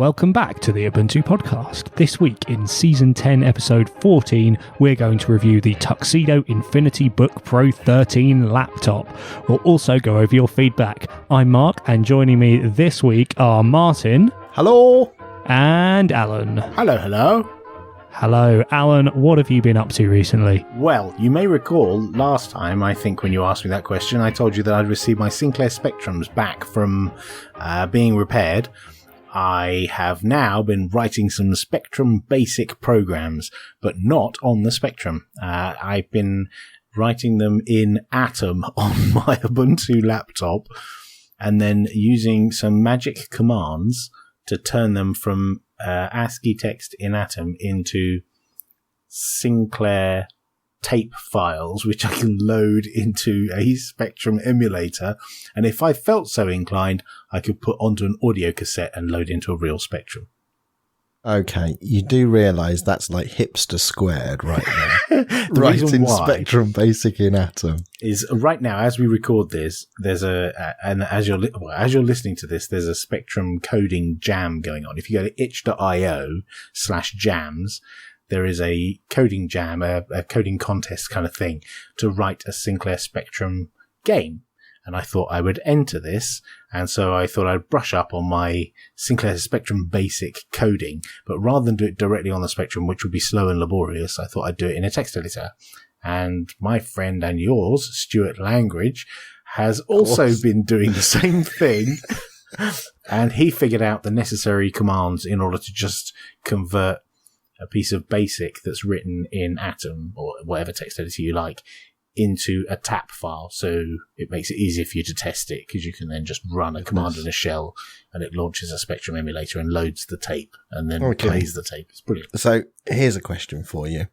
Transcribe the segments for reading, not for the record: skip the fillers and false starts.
welcome back to the Ubuntu podcast. This week in Season 10, Episode 14, we're going to review the Tuxedo Infinitybook Pro 13 laptop. We'll also go over your feedback. I'm Mark, and joining me this week are Martin. Hello. And Alan. Hello, hello. Hello, Alan. What have you been up to recently? Well, you may recall last time, I think when you asked me that question, I told you that I'd received my Sinclair Spectrums back from being repaired. I have now been writing some Spectrum BASIC programs, but not on the Spectrum. I've been writing them in Atom on my Ubuntu laptop, and then using some magic commands to turn them from ASCII text in Atom into Sinclair tape files, which I can load into a Spectrum emulator. And if I felt so inclined, I could put onto an audio cassette and load into a real Spectrum. Okay, you do realise that's like hipster squared right now. Writing Spectrum BASIC in Atom. Is right now, as we record this, there's and as you're listening to this, there's a Spectrum coding jam going on. If you go to itch.io/jams, there is a coding jam, a coding contest kind of thing to write a Sinclair Spectrum game. And I thought I would enter this, and so I thought I'd brush up on my Sinclair Spectrum BASIC coding, but rather than do it directly on the Spectrum, which would be slow and laborious, I thought I'd do it in a text editor. And my friend and yours, Stuart Langridge, has also been doing the same thing, and he figured out the necessary commands in order to just convert a piece of BASIC that's written in Atom, or whatever text editor you like, into a tap file, so it makes it easier for you to test it, because you can then just run a command in a shell and it launches a Spectrum emulator and loads the tape and then plays the tape. It's brilliant. So here's a question for you.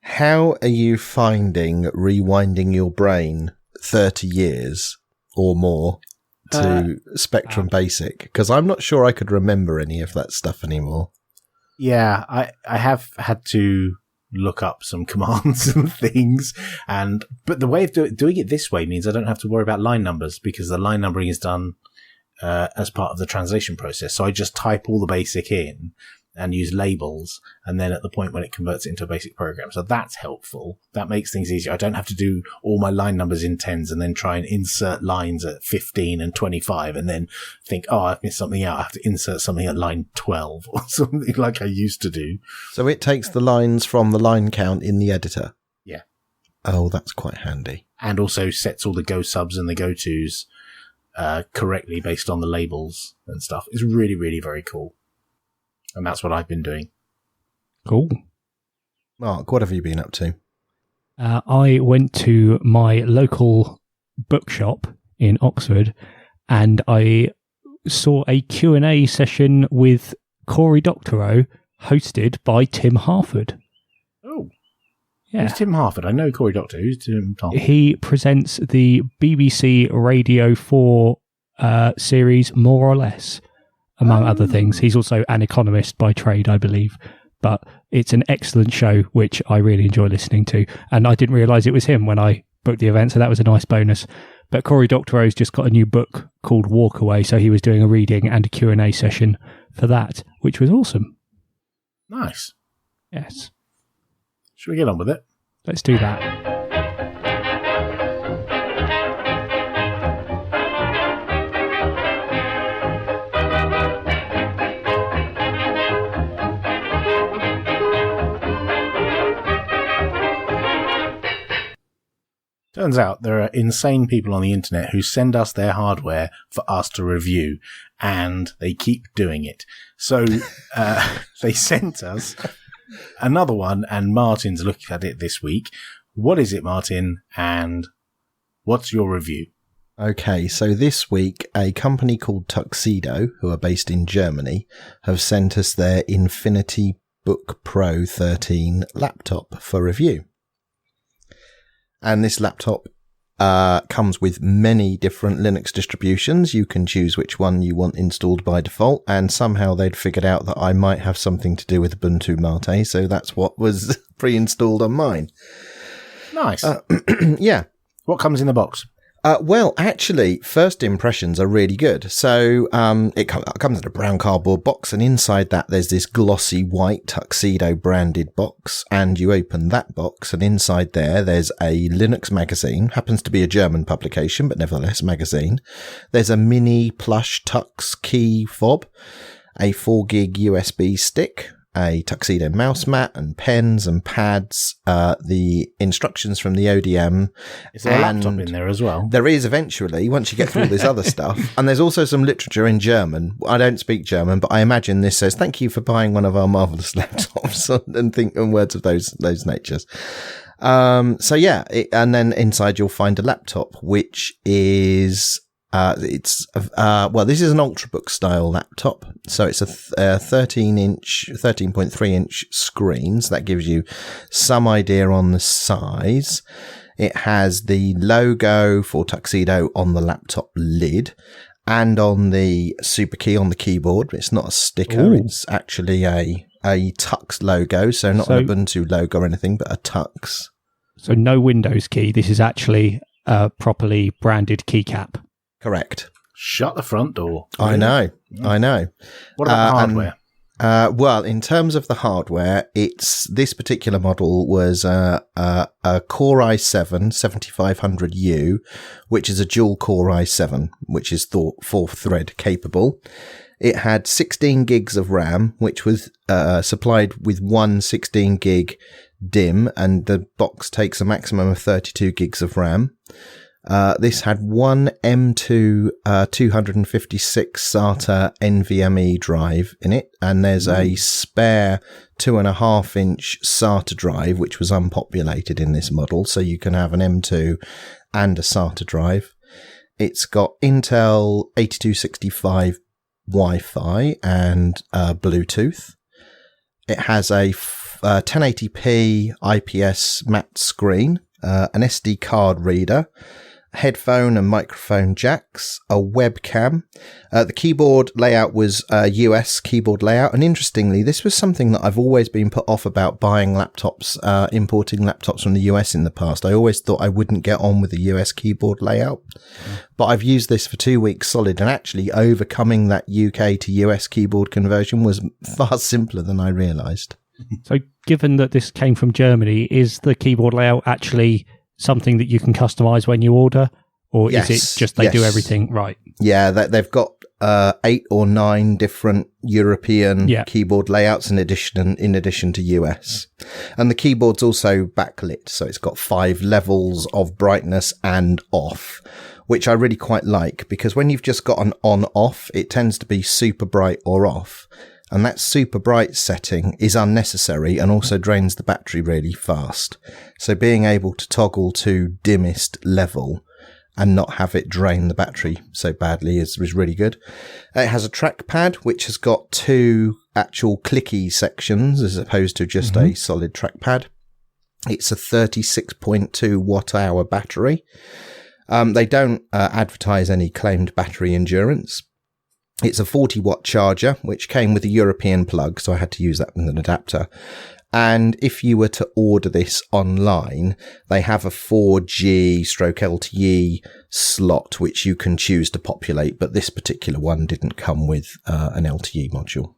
How are you finding rewinding your brain 30 years or more to Spectrum BASIC? Because I'm not sure I could remember any of that stuff anymore. Yeah, I have had to look up some commands and things, but the way of doing it this way means I don't have to worry about line numbers, because the line numbering is done as part of the translation process. So I just type all the BASIC in and use labels, and then at the point when it converts it into a BASIC program. So that's helpful. That makes things easier. I don't have to do all my line numbers in tens and then try and insert lines at 15 and 25 and then think, oh, I've missed something out. I have to insert something at line 12 or something like I used to do. So it takes the lines from the line count in the editor? Yeah. Oh, that's quite handy. And also sets all the go subs and the go tos correctly based on the labels and stuff. It's really, really very cool. And that's what I've been doing. Cool. Mark, what have you been up to? I went to my local bookshop in Oxford, and I saw a Q&A session with Cory Doctorow, hosted by Tim Harford. Oh. Yeah. Who's Tim Harford? I know Cory Doctorow. Who's Tim Harford? He presents the BBC Radio 4 series More or Less, among other things. He's also an economist by trade, I believe. But it's an excellent show, which I really enjoy listening to. And I didn't realise it was him when I booked the event, so that was a nice bonus. But Cory Doctorow's just got a new book called Walk Away, so he was doing a reading and a Q&A session for that, which was awesome. Nice. Yes. Should we get on with it? Let's do that. Turns out there are insane people on the internet who send us their hardware for us to review, and they keep doing it. So they sent us another one, and Martin's looking at it this week. What is it, Martin, and what's your review? Okay, so this week, a company called Tuxedo, who are based in Germany, have sent us their Infinitybook Pro 13 laptop for review. And this laptop comes with many different Linux distributions. You can choose which one you want installed by default, and somehow they'd figured out that I might have something to do with Ubuntu Mate, so that's what was pre-installed on mine. Nice. Yeah. What comes in the box? Well, actually, first impressions are really good. So it comes in a brown cardboard box, and inside that there's this glossy white Tuxedo branded box, and you open that box, and inside there's a Linux magazine, happens to be a German publication, but nevertheless magazine. There's a mini plush Tux key fob, a 4 gig USB stick, a Tuxedo mouse mat and pens and pads, the instructions from the ODM. Is there a laptop in there as well? There is eventually, once you get through all this other stuff. And there's also some literature in German. I don't speak German, but I imagine this says, thank you for buying one of our marvellous laptops, and words of those natures. So yeah, and then inside you'll find a laptop, which is... this is an Ultrabook style laptop. So it's a 13.3 inch screen. So that gives you some idea on the size. It has the logo for Tuxedo on the laptop lid and on the super key on the keyboard. It's not a sticker. Ooh. It's actually a Tux logo. So not an Ubuntu logo or anything, but a Tux. So no Windows key. This is actually a properly branded keycap. Correct. Shut the front door. I know. What about hardware? Well, in terms of the hardware, this particular model was a Core i7 7500U, which is a dual Core i7, which is 4-thread capable. It had 16 gigs of RAM, which was supplied with one 16 gig DIMM, and the box takes a maximum of 32 gigs of RAM. This had one M2 256 SATA NVMe drive in it, and there's a spare 2.5 inch SATA drive, which was unpopulated in this model, so you can have an M2 and a SATA drive. It's got Intel 8265 Wi-Fi and Bluetooth. It has a 1080p IPS matte screen, an SD card reader, headphone and microphone jacks, a webcam. The keyboard layout was a US keyboard layout, and interestingly, this was something that I've always been put off about buying laptops, importing laptops from the US in the past. I always thought I wouldn't get on with the US keyboard layout, but I've used this for 2 weeks solid, and actually overcoming that UK to US keyboard conversion was far simpler than I realised. So given that this came from Germany, is the keyboard layout actually something that you can customize when you order, or is it just they do everything right? Yeah, they've got 8 or 9 different European keyboard layouts in addition to US. And the keyboard's also backlit, so it's got 5 levels of brightness and off, which I really quite like, because when you've just got an on-off, it tends to be super bright or off. And that super bright setting is unnecessary and also drains the battery really fast. So being able to toggle to dimmest level and not have it drain the battery so badly is really good. It has a trackpad, which has got 2 actual clicky sections as opposed to just a solid trackpad. It's a 36.2 watt-hour battery. They don't advertise any claimed battery endurance. It's a 40-watt charger, which came with a European plug, so I had to use that with an adapter. And if you were to order this online, they have a 4G/LTE slot, which you can choose to populate, but this particular one didn't come with an LTE module.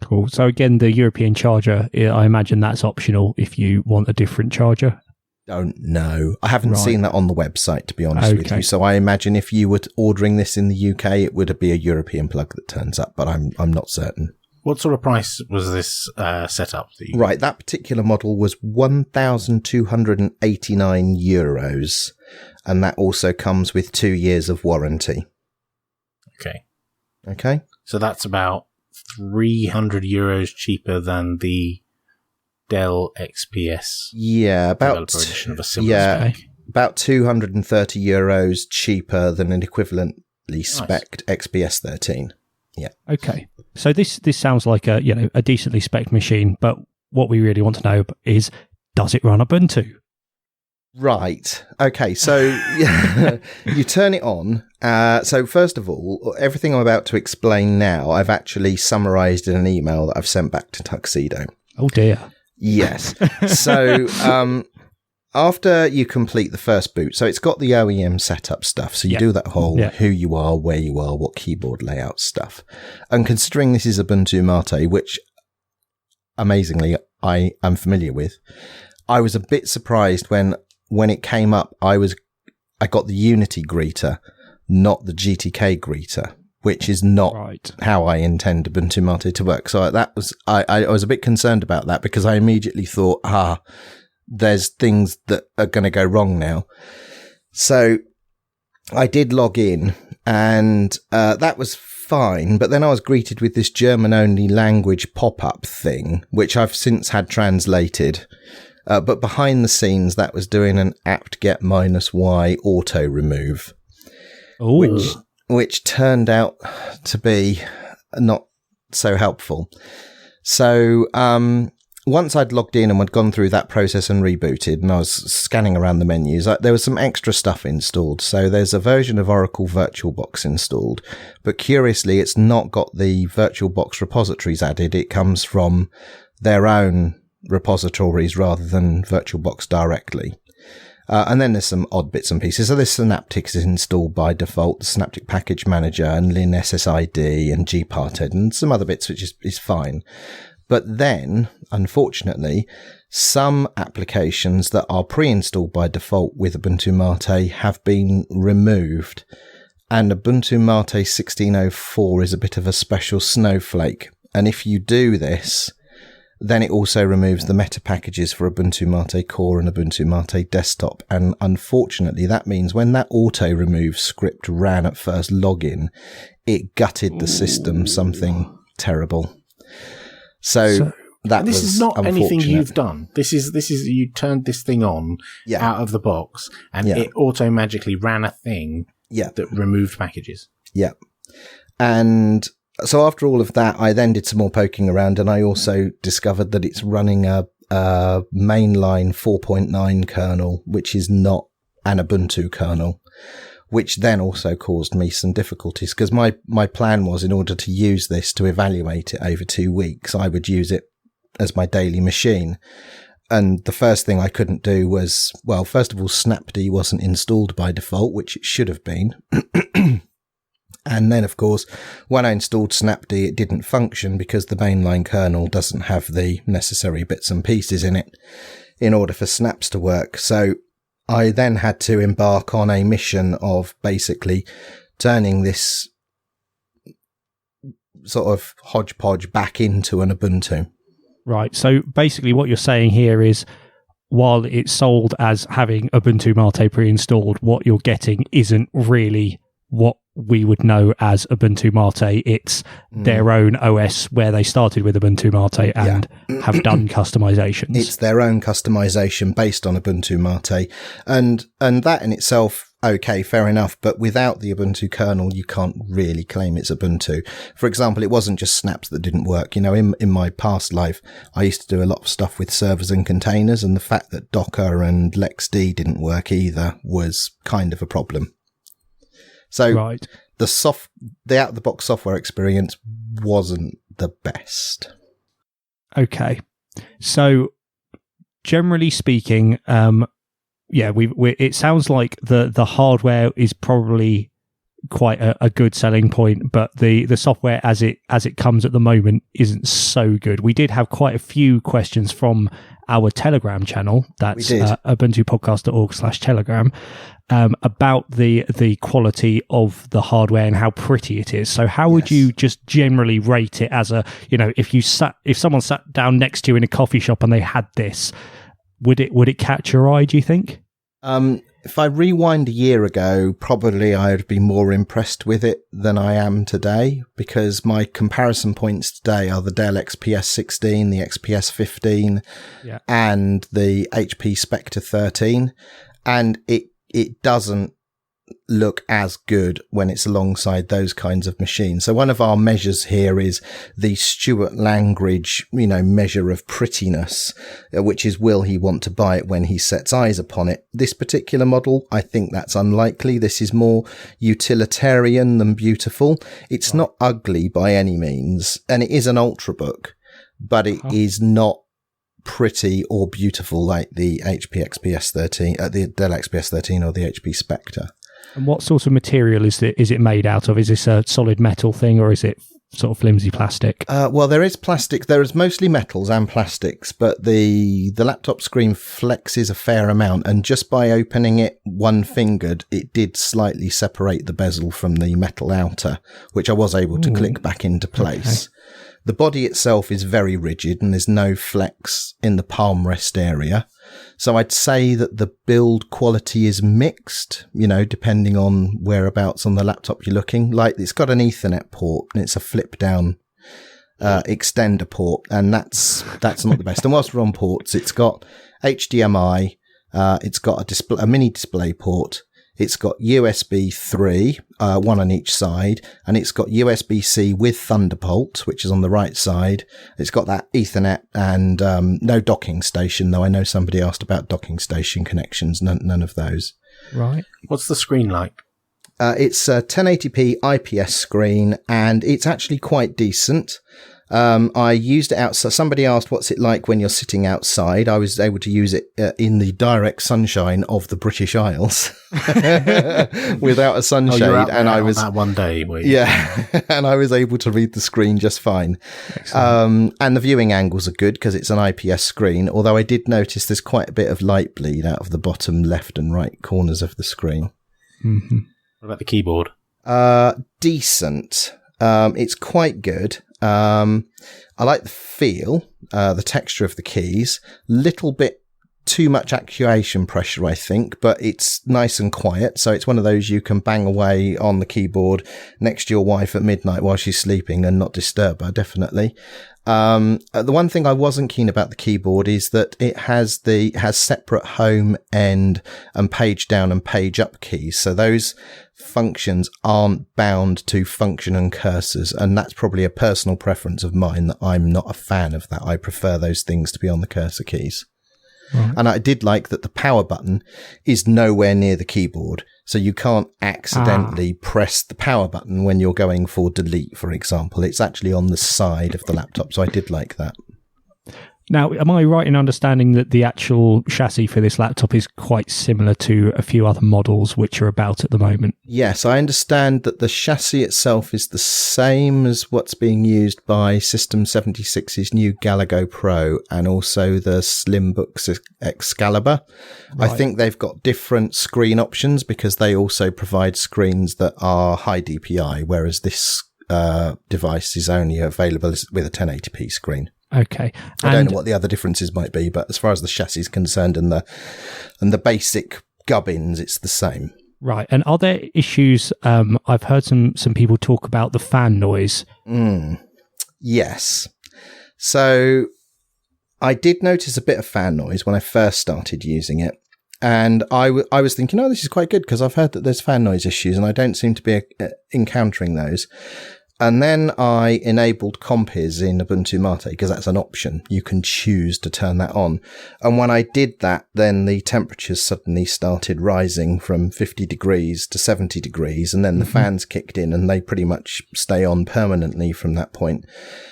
Cool. So again, the European charger, I imagine that's optional if you want a different charger. Don't know. I haven't seen that on the website, to be honest with you. So I imagine if you were ordering this in the UK, it would be a European plug that turns up, but I'm not certain. What sort of price was this set up? Right, that particular model was €1,289, and that also comes with 2 years of warranty. Okay. So that's about €300 cheaper than the Dell XPS. Yeah, about edition of a similar spec. About €230 cheaper than an equivalently spec'd XPS 13. Yeah. Okay. So this sounds like a decently spec'd machine, but what we really want to know is, does it run Ubuntu? Right. Okay. So you turn it on. So first of all, everything I'm about to explain now, I've actually summarized in an email that I've sent back to Tuxedo. Oh dear. Yes. So after you complete the first boot, so it's got the OEM setup stuff. So you do that whole who you are, where you are, what keyboard layout stuff. And considering this is Ubuntu Mate, which amazingly I am familiar with, I was a bit surprised when it came up. I got the Unity greeter, not the GTK greeter, which is not how I intend Ubuntu Mate to work. So I was a bit concerned about that because I immediately thought, there's things that are going to go wrong now. So I did log in and that was fine. But then I was greeted with this German-only language pop-up thing, which I've since had translated. But behind the scenes, that was doing an apt-get -y auto remove, which turned out to be not so helpful. So once I'd logged in and had gone through that process and rebooted, and I was scanning around the menus, there was some extra stuff installed. So there's a version of Oracle VirtualBox installed, but curiously, it's not got the VirtualBox repositories added. It comes from their own repositories rather than VirtualBox directly. And then there's some odd bits and pieces. So this Synaptic is installed by default, the Synaptic Package Manager and LinSSID and gparted and some other bits, which is fine. But then, unfortunately, some applications that are pre-installed by default with Ubuntu Mate have been removed. And Ubuntu Mate 16.04 is a bit of a special snowflake. And if you do this, then it also removes the meta packages for Ubuntu Mate Core and Ubuntu Mate Desktop. And unfortunately, that means when that auto remove script ran at first login, it gutted the system, something terrible. So this is not anything you've done. This is you turned this thing on out of the box, and it auto magically ran a thing that removed packages. Yeah, and so after all of that, I then did some more poking around, and I also discovered that it's running a mainline 4.9 kernel, which is not an Ubuntu kernel, which then also caused me some difficulties because my plan was, in order to use this to evaluate it over 2 weeks, I would use it as my daily machine. And the first thing I couldn't do was, well, first of all, Snapd wasn't installed by default, which it should have been. And then, of course, when I installed Snapd, it didn't function because the mainline kernel doesn't have the necessary bits and pieces in it in order for snaps to work. So I then had to embark on a mission of basically turning this sort of hodgepodge back into an Ubuntu. Right. So basically what you're saying here is, while it's sold as having Ubuntu Mate pre-installed, what you're getting isn't really what we would know as Ubuntu Mate. It's their own OS where they started with Ubuntu Mate and have done customizations. It's their own customization based on Ubuntu Mate. And that in itself, okay, fair enough. But without the Ubuntu kernel, you can't really claim it's Ubuntu. For example, it wasn't just snaps that didn't work. You know, in my past life, I used to do a lot of stuff with servers and containers, and the fact that Docker and LXD didn't work either was kind of a problem. So the out-of-the-box software experience wasn't the best. Okay. So generally speaking, it sounds like the hardware is probably quite a good selling point, but the software as it comes at the moment isn't so good. We did have quite a few questions from our Telegram channel. That's ubuntupodcast.org/Telegram. About the quality of the hardware and how pretty it is. So how would you just generally rate it as a, if someone sat down next to you in a coffee shop and they had this, would it catch your eye, do you think? If I rewind a year ago, probably I'd be more impressed with it than I am today, because my comparison points today are the Dell XPS 16, the XPS 15, and the HP Spectre 13. And it doesn't look as good when it's alongside those kinds of machines. So one of our measures here is the Stuart Langridge, measure of prettiness, which is, will he want to buy it when he sets eyes upon it? This particular model, I think that's unlikely. This is more utilitarian than beautiful. It's not ugly by any means, and it is an Ultrabook, but it is not pretty or beautiful like the HP XPS 13, the Dell XPS 13 or the HP Spectre. And what sort of material is it made out of? Is this a solid metal thing, or is it sort of flimsy plastic? Well, there is plastic. There is mostly metals and plastics, but the laptop screen flexes a fair amount, and just by opening it one-fingered, it did slightly separate the bezel from the metal outer, which I was able to click back into place. Okay. The body itself is very rigid, and there's no flex in the palm rest area. So I'd say that the build quality is mixed, depending on whereabouts on the laptop you're looking. Like, it's got an Ethernet port, and it's a flip down extender port, and that's not the best. And whilst we're on ports, it's got HDMI, it's got a mini display port, it's got USB 3, one on each side, and it's got USB-C with Thunderbolt, which is on the right side. It's got that Ethernet and no docking station, though I know somebody asked about docking station connections. None of those. Right. What's the screen like? It's a 1080p IPS screen, and it's actually quite decent. I used it outside. Somebody asked, what's it like when you're sitting outside? I was able to use it in the direct sunshine of the British Isles without a sunshade. And I was that one day. Yeah. And I was able to read the screen just fine. And the viewing angles are good because it's an IPS screen. Although I did notice there's quite a bit of light bleed out of the bottom left and right corners of the screen. Mm-hmm. What about the keyboard? Decent. It's quite good. I like the feel, the texture of the keys. Little bit too much actuation pressure, I think, but it's nice and quiet. So it's one of those you can bang away on the keyboard next to your wife at midnight while she's sleeping and not disturb her, definitely. The one thing I wasn't keen about the keyboard is that it has separate home, end, and page down and page up keys. So those functions aren't bound to function and cursors, and that's probably a personal preference of mine that I'm not a fan of that. I prefer those things to be on the cursor keys. Right. And I did like that the power button is nowhere near the keyboard. So you can't accidentally press the power button when you're going for delete, for example. It's actually on the side of the laptop. So I did like that. Now, am I right in understanding that the actual chassis for this laptop is quite similar to a few other models which are about at the moment? Yes, I understand that the chassis itself is the same as what's being used by System 76's new Galago Pro and also the Slimbook Excalibur. Right. I think they've got different screen options because they also provide screens that are high DPI, whereas this device is only available with a 1080p screen. Okay. I don't know what the other differences might be, but as far as the chassis is concerned and the basic gubbins, it's the same. Right. And are there issues? I've heard some people talk about the fan noise. Yes. So I did notice a bit of fan noise when I first started using it. And I was thinking, this is quite good because I've heard that there's fan noise issues and I don't seem to be encountering those. And then I enabled Compiz in Ubuntu Mate because that's an option. You can choose to turn that on. And when I did that, then the temperatures suddenly started rising from 50 degrees to 70 degrees. And then the fans kicked in and they pretty much stay on permanently from that point.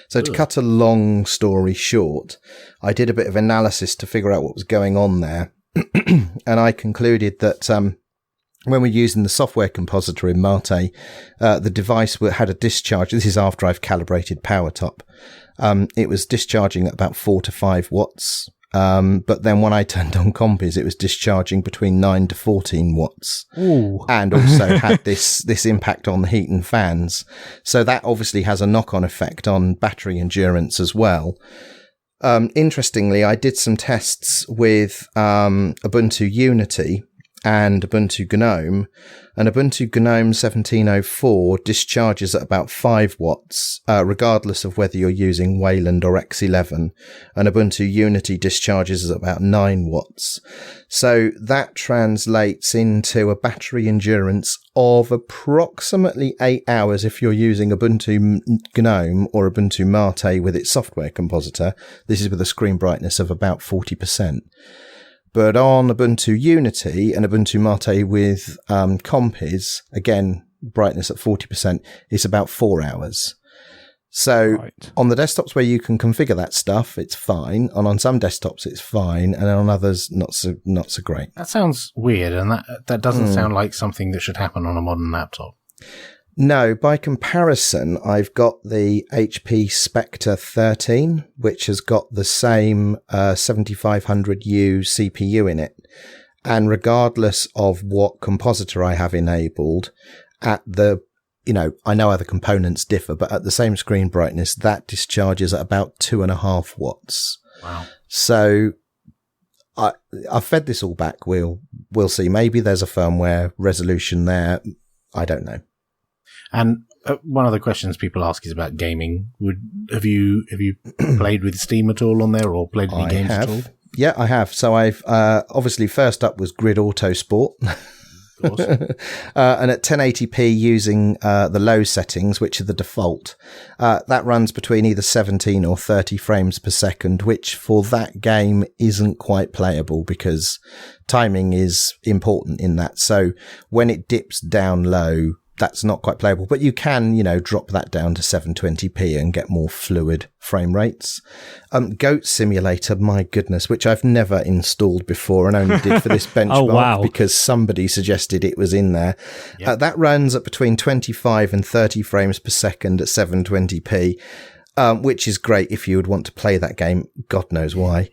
So to cut a long story short, I did a bit of analysis to figure out what was going on there. And I concluded that when we're using the software compositor in Mate, the device had a discharge. This is after I've calibrated PowerTop. It was discharging at about 4 to 5 watts. But then when I turned on Compiz, it was discharging between 9 to 14 watts. Ooh. And also had this impact on the heat and fans. So that obviously has a knock-on effect on battery endurance as well. Interestingly, I did some tests with Ubuntu Unity and Ubuntu GNOME, and Ubuntu GNOME 1704 discharges at about 5 watts, regardless of whether you're using Wayland or X11, and Ubuntu Unity discharges at about 9 watts. So that translates into a battery endurance of approximately 8 hours if you're using Ubuntu GNOME or Ubuntu Mate with its software compositor. This is with a screen brightness of about 40%. But on Ubuntu Unity and Ubuntu Mate with Compiz, again, brightness at 40%, it's about 4 hours. So on the desktops where you can configure that stuff, it's fine. And on some desktops, it's fine. And on others, not so great. That sounds weird. And that doesn't sound like something that should happen on a modern laptop. No, by comparison, I've got the HP Spectre 13, which has got the same 7500U CPU in it. And regardless of what compositor I have enabled, at the I know other components differ, but at the same screen brightness, that discharges at about 2.5 watts. Wow. So I've fed this all back. We'll see. Maybe there's a firmware resolution there. I don't know. And one of the questions people ask is about gaming. Have you played with Steam at all on there, or played any games at all? Yeah, I have. So I've obviously first up was Grid Auto Sport. And at 1080p using the low settings, which are the default, that runs between either 17 or 30 frames per second, which for that game isn't quite playable because timing is important in that. So when it dips down low, that's not quite playable, but you can, drop that down to 720p and get more fluid frame rates. Goat Simulator, my goodness, which I've never installed before and only did for this benchmark because somebody suggested it was in there. Yep. That runs at between 25 and 30 frames per second at 720p, which is great if you would want to play that game. God knows why.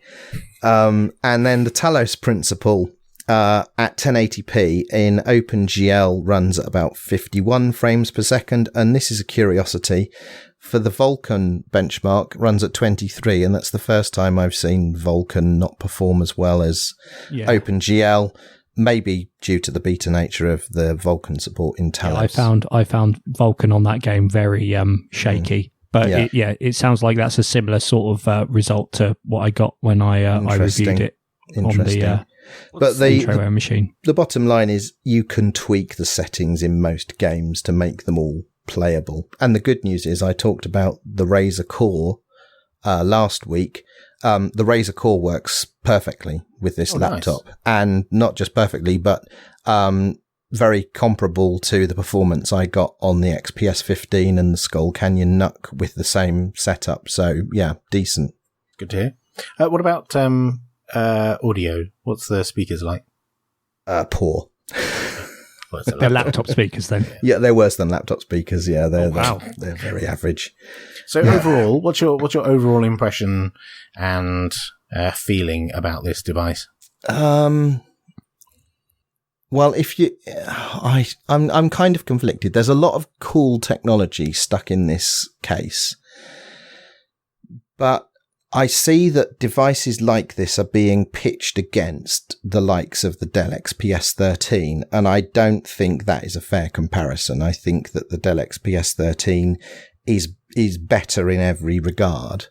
And then the Talos Principle, at 1080p in OpenGL runs at about 51 frames per second. And this is a curiosity. For the Vulkan benchmark, runs at 23. And that's the first time I've seen Vulkan not perform as well as OpenGL. Maybe due to the beta nature of the Vulkan support in Talos. Yeah, I found Vulkan on that game very shaky. But it sounds like that's a similar sort of result to what I got when I reviewed it on the but the machine. The bottom line is you can tweak the settings in most games to make them all playable. And the good news is I talked about the Razer Core last week. The Razer Core works perfectly with this laptop. Nice. And not just perfectly, but very comparable to the performance I got on the XPS 15 and the Skull Canyon NUC with the same setup. So, yeah, decent. Good to hear. What about audio? What's the speakers like? Poor. They're laptop speakers then? Yeah, they're worse than laptop speakers. Yeah, they're very average. So overall, what's your overall impression and feeling about this device? Well, I'm kind of conflicted. There's a lot of cool technology stuck in this case, but I see that devices like this are being pitched against the likes of the Dell XPS 13, and I don't think that is a fair comparison. I think that the Dell XPS 13 is better in every regard.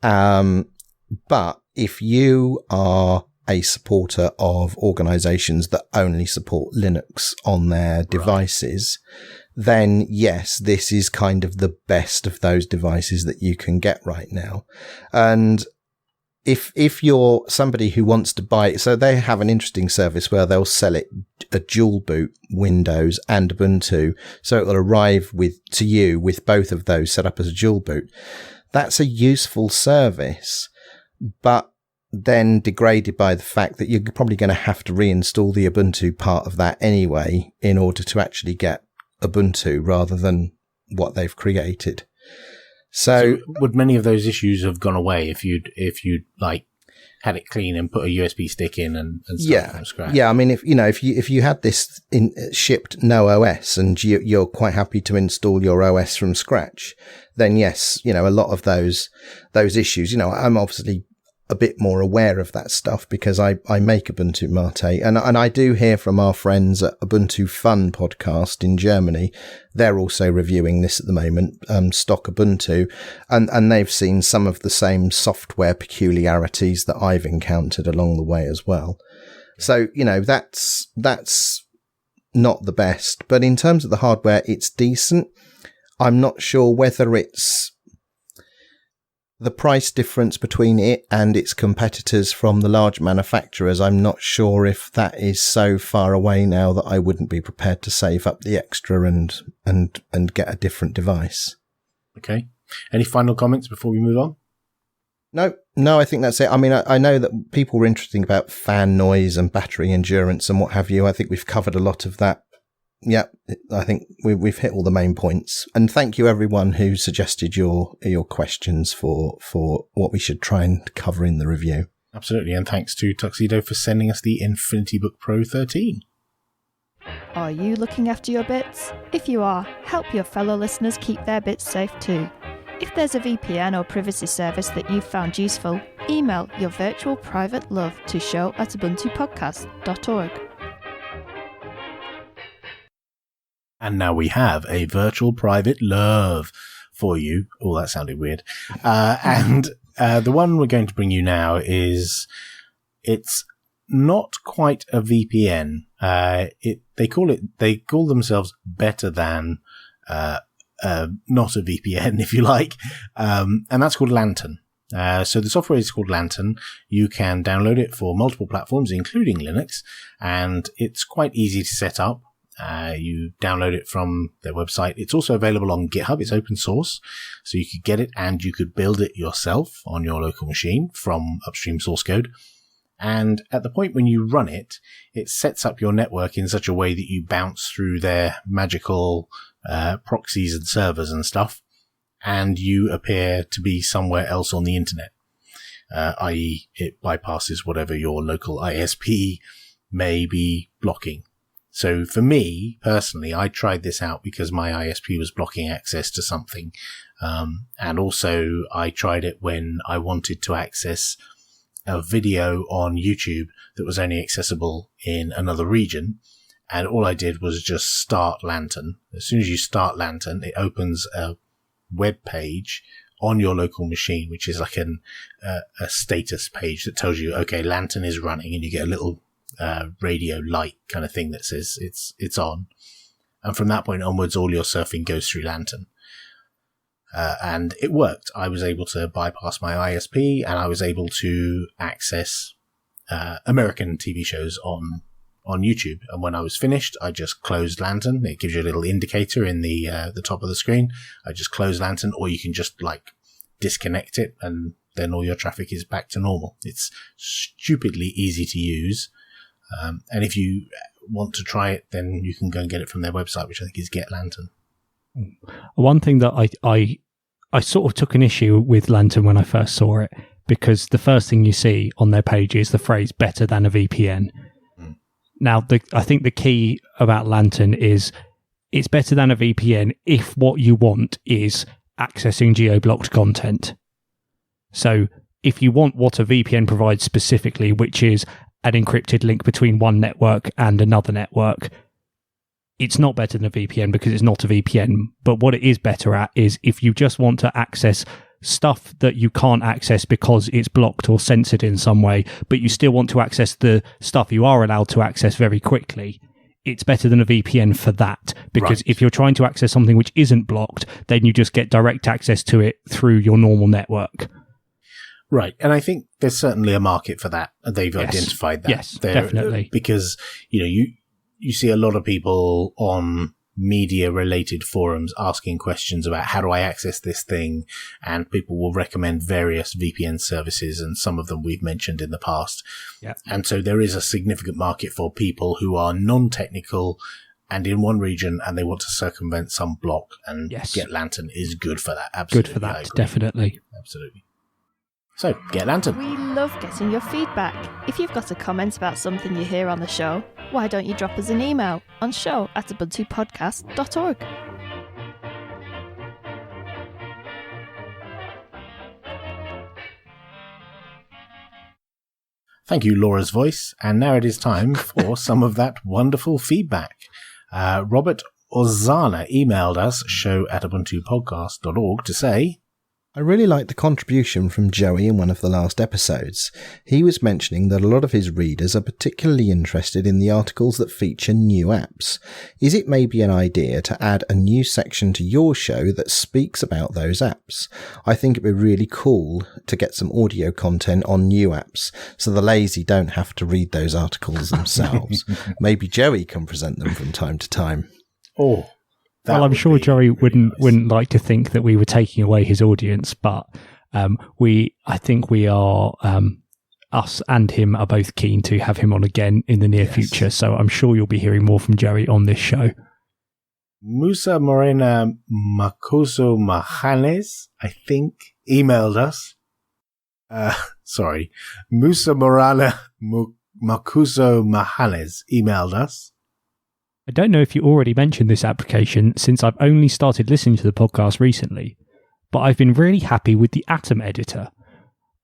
But if you are a supporter of organizations that only support Linux on their devices, then yes, this is kind of the best of those devices that you can get right now. And if you're somebody who wants to buy it, so they have an interesting service where they'll sell it a dual boot Windows and Ubuntu. So it will arrive to you with both of those set up as a dual boot. That's a useful service, but then degraded by the fact that you're probably going to have to reinstall the Ubuntu part of that anyway in order to actually get Ubuntu rather than what they've created. So would many of those issues have gone away if you'd like had it clean and put a USB stick in and start from scratch? Yeah, I mean, if you had this shipped no OS and you're quite happy to install your OS from scratch, then yes, a lot of those issues. I'm obviously a bit more aware of that stuff because I make Ubuntu Mate and I do hear from our friends at Ubuntu Fun podcast in Germany. They're also reviewing this at the moment, stock Ubuntu, and they've seen some of the same software peculiarities that I've encountered along the way as well. So, that's not the best, but in terms of the hardware, it's decent. I'm not sure whether it's the price difference between it and its competitors from the large manufacturers. I'm not sure if that is so far away now that I wouldn't be prepared to save up the extra and get a different device. Okay. Any final comments before we move on? No, I think that's it. I mean, I know that people were interested about fan noise and battery endurance and what have you. I think we've covered a lot of that. Yeah, I think we've hit all the main points. And thank you everyone who suggested your questions for what we should try and cover in the review. Absolutely, and thanks to Tuxedo for sending us the Infinitybook Pro 13. Are you looking after your bits? If you are, help your fellow listeners keep their bits safe too. If there's a VPN or privacy service that you've found useful, email your virtual private love to show@ubuntupodcast.org. And now we have a virtual private love for you. Oh, that sounded weird. The one we're going to bring you now it's not quite a VPN. They call themselves better than, not a VPN, if you like. And that's called Lantern. So the software is called Lantern. You can download it for multiple platforms, including Linux, and it's quite easy to set up. You download it from their website. It's also available on GitHub. It's open source, so you could get it and you could build it yourself on your local machine from upstream source code. And at the point when you run it, it sets up your network in such a way that you bounce through their magical proxies and servers and stuff, and you appear to be somewhere else on the internet, i.e. it bypasses whatever your local ISP may be blocking. So for me, personally, I tried this out because my ISP was blocking access to something. And also I tried it when I wanted to access a video on YouTube that was only accessible in another region. And all I did was just start Lantern. As soon as you start Lantern, it opens a web page on your local machine, which is like a status page that tells you, okay, Lantern is running, and you get a little radio light kind of thing that says it's on. And from that point onwards, all your surfing goes through Lantern. And it worked. I was able to bypass my ISP, and I was able to access American TV shows on YouTube. And when I was finished, I just closed Lantern. It gives you a little indicator in the top of the screen. I just closed Lantern, or you can just like disconnect it, and then all your traffic is back to normal. It's stupidly easy to use. And if you want to try it, then you can go and get it from their website, which I think is Get Lantern. One thing that I sort of took an issue with Lantern when I first saw it, because the first thing you see on their page is the phrase better than a VPN. Now, I think the key about Lantern is it's better than a VPN if what you want is accessing geo-blocked content. So if you want what a VPN provides specifically, which is an encrypted link between one network and another network, it's not better than a VPN because it's not a VPN. But what it is better at is if you just want to access stuff that you can't access because it's blocked or censored in some way, but you still want to access the stuff you are allowed to access very quickly, it's better than a VPN for that. Because if you're trying to access something which isn't blocked, then you just get direct access to it through your normal network. Right. And I think there's certainly a market for that. They've identified that. Yes, definitely. Because, you see a lot of people on media-related forums asking questions about how do I access this thing, and people will recommend various VPN services, and some of them we've mentioned in the past. Yep. And so there is a significant market for people who are non-technical and in one region, and they want to circumvent some block, and Get Lantern is good for that. Absolutely. Good for that, definitely. Absolutely. So, Get Lantern. We love getting your feedback. If you've got a comment about something you hear on the show, why don't you drop us an email on show@ubuntupodcast.org. Thank you, Laura's voice. And now it is time for some of that wonderful feedback. Robert Ozana emailed us, show@ubuntupodcast.org, to say, I really liked the contribution from Joey in one of the last episodes. He was mentioning that a lot of his readers are particularly interested in the articles that feature new apps. Is it maybe an idea to add a new section to your show that speaks about those apps? I think it'd be really cool to get some audio content on new apps, so the lazy don't have to read those articles themselves. Maybe Joey can present them from time to time. Oh, Well, I'm sure Joey wouldn't like to think that we were taking away his audience, but I think we are, us and him are both keen to have him on again in the near future. So I'm sure you'll be hearing more from Joey on this show. Musa Morena Makoso Mahanes, I think, emailed us. Musa Morana Makuso Mahanes emailed us. I don't know if you already mentioned this application since I've only started listening to the podcast recently, but I've been really happy with the Atom editor.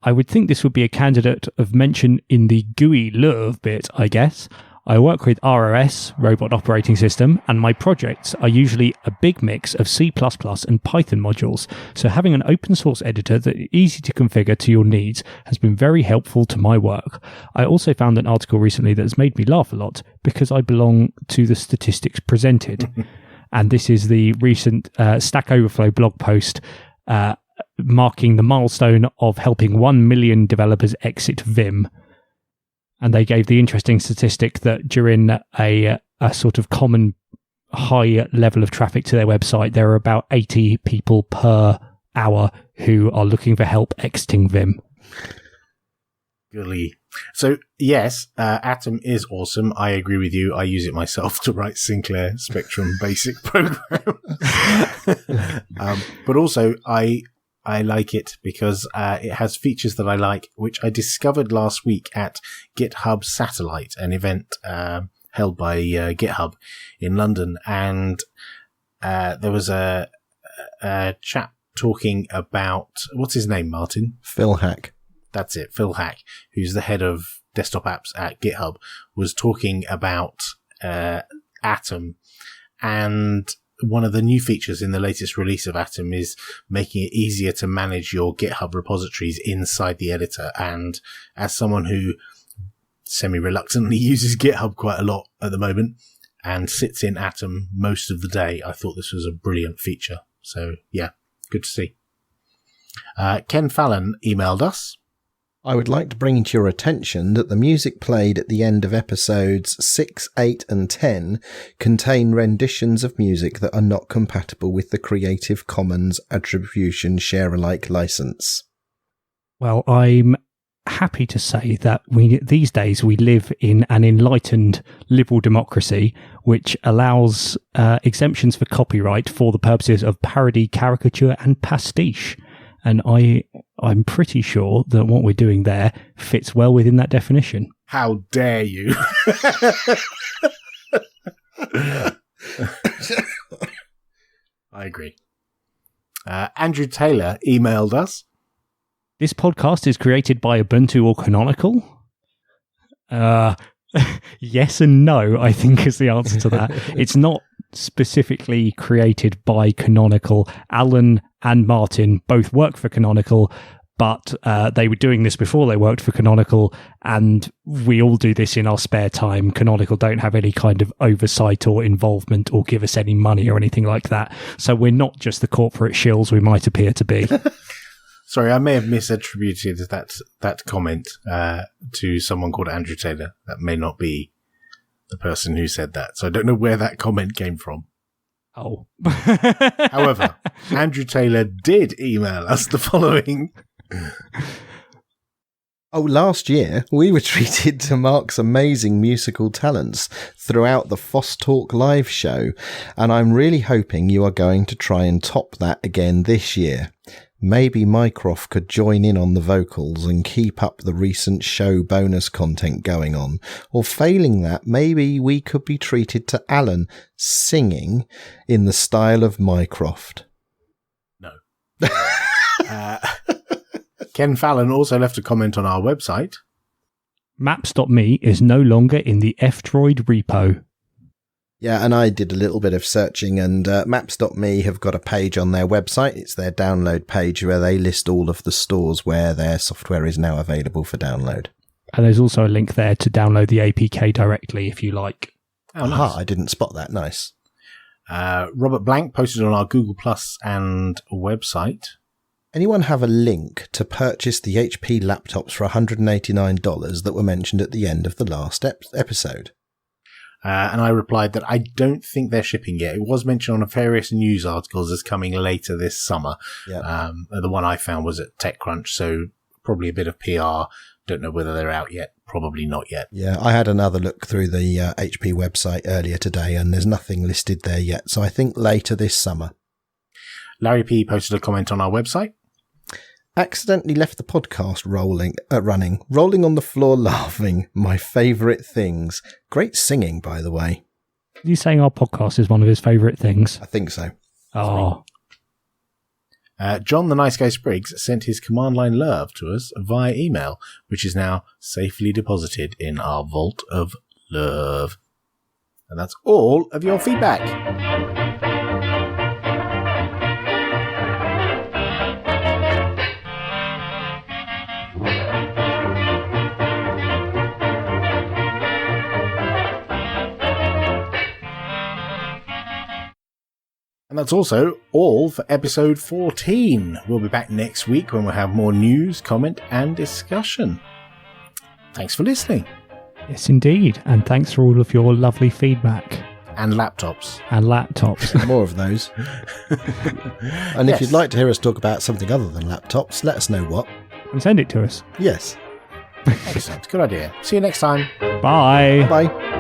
I would think this would be a candidate of mention in the GUI love bit, I guess. I work with ROS, Robot Operating System, and my projects are usually a big mix of C++ and Python modules, so having an open source editor that is easy to configure to your needs has been very helpful to my work. I also found an article recently that has made me laugh a lot because I belong to the statistics presented. And this is the recent Stack Overflow blog post marking the milestone of helping 1 million developers exit Vim. And they gave the interesting statistic that during a sort of common high level of traffic to their website, there are about 80 people per hour who are looking for help exiting Vim. Golly. So, yes, Atom is awesome. I agree with you. I use it myself to write Sinclair Spectrum BASIC programs. But also, I like it because it has features that I like, which I discovered last week at GitHub Satellite, an event held by GitHub in London. And there was a chap talking about, what's his name, Martin? Phil Hack. That's it, Phil Hack, who's the head of desktop apps at GitHub, was talking about Atom. And one of the new features in the latest release of Atom is making it easier to manage your GitHub repositories inside the editor. And as someone who semi-reluctantly uses GitHub quite a lot at the moment and sits in Atom most of the day, I thought this was a brilliant feature. So, yeah, good to see. Ken Fallon emailed us. I would like to bring to your attention that the music played at the end of episodes 6, 8 and 10 contain renditions of music that are not compatible with the Creative Commons Attribution Share-alike license. Well, I'm happy to say that these days we live in an enlightened liberal democracy which allows exemptions for copyright for the purposes of parody, caricature and pastiche. And I'm pretty sure that what we're doing there fits well within that definition. How dare you? I agree. Andrew Taylor emailed us. This podcast is created by Ubuntu or Canonical? Yes and no, I think is the answer to that. It's not specifically created by Canonical. Alan and Martin both work for Canonical, but they were doing this before they worked for Canonical, and we all do this in our spare time. Canonical don't have any kind of oversight or involvement or give us any money or anything like that. So we're not just the corporate shills we might appear to be. Sorry, I may have misattributed that comment to someone called Andrew Taylor. That may not be the person who said that. So I don't know where that comment came from. Oh. However, Andrew Taylor did email us the following. Oh, last year we were treated to Mark's amazing musical talents throughout the Foss Talk live show, and I'm really hoping you are going to try and top that again this year. Maybe Mycroft could join in on the vocals and keep up the recent show bonus content going on. Or failing that, maybe we could be treated to Alan singing in the style of Mycroft. No. Ken Fallon also left a comment on our website. Maps.me is no longer in the F-Droid repo. Yeah, and I did a little bit of searching, and Maps.me have got a page on their website. It's their download page where they list all of the stores where their software is now available for download. And there's also a link there to download the APK directly if you like. Oh, nice. I didn't spot that. Nice. Robert Blank posted on our Google Plus and website. Anyone have a link to purchase the HP laptops for $189 that were mentioned at the end of the last episode? And I replied that I don't think they're shipping yet. It was mentioned on various news articles as coming later this summer. Yeah. The one I found was at TechCrunch, so probably a bit of PR. Don't know whether they're out yet. Probably not yet. Yeah, I had another look through the HP website earlier today, and there's nothing listed there yet. So I think later this summer. Larry P posted a comment on our website. Accidentally left the podcast rolling on the floor laughing. My favourite things. Great singing, by the way. Are you saying our podcast is one of his favourite things? I think so. Oh. John the Nice Guy Spriggs sent his command line love to us via email, which is now safely deposited in our vault of love. And that's all of your feedback. And that's also all for episode 14. We'll be back next week when we'll have more news, comment, and discussion. Thanks for listening. Yes, indeed. And thanks for all of your lovely feedback. And laptops. More of those. And if you'd like to hear us talk about something other than laptops, let us know what. And send it to us. Yes. Excellent. Good idea. See you next time. Bye. Bye.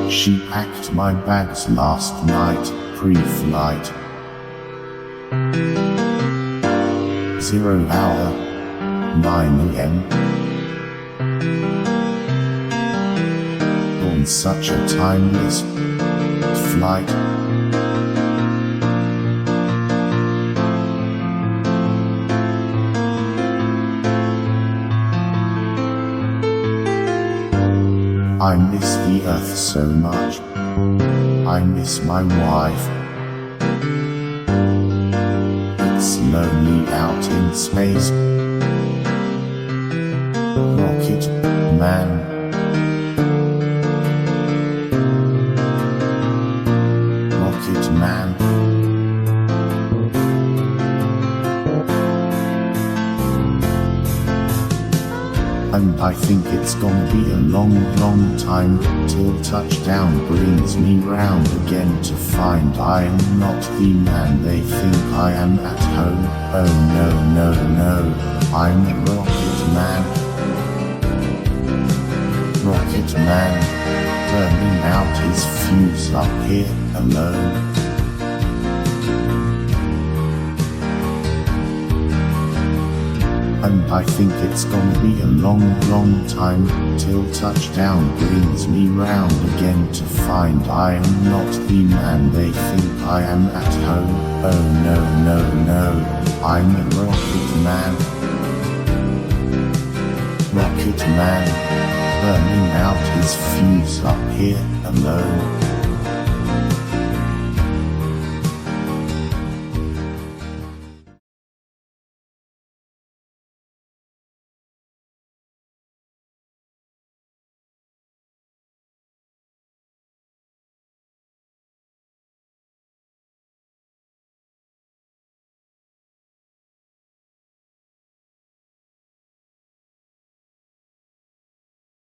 She packed my bags last night, pre-flight. 0 hour, 9 AM. On such a timeless flight. I miss the earth so much. I miss my wife. It's lonely out in space. Rocket Man. Rocket Man. And I think it's gonna be a long, long time till touchdown brings me round again to find I am not the man they think I am at home. Oh no, no, no, I'm a Rocket Man. Rocket Man, burning out his fuse up here alone. And I think it's gonna be a long, long time till touchdown brings me round again to find I am not the man they think I am at home. Oh no, no, no, I'm a Rocket Man. Rocket Man, burning out his fuse up here alone.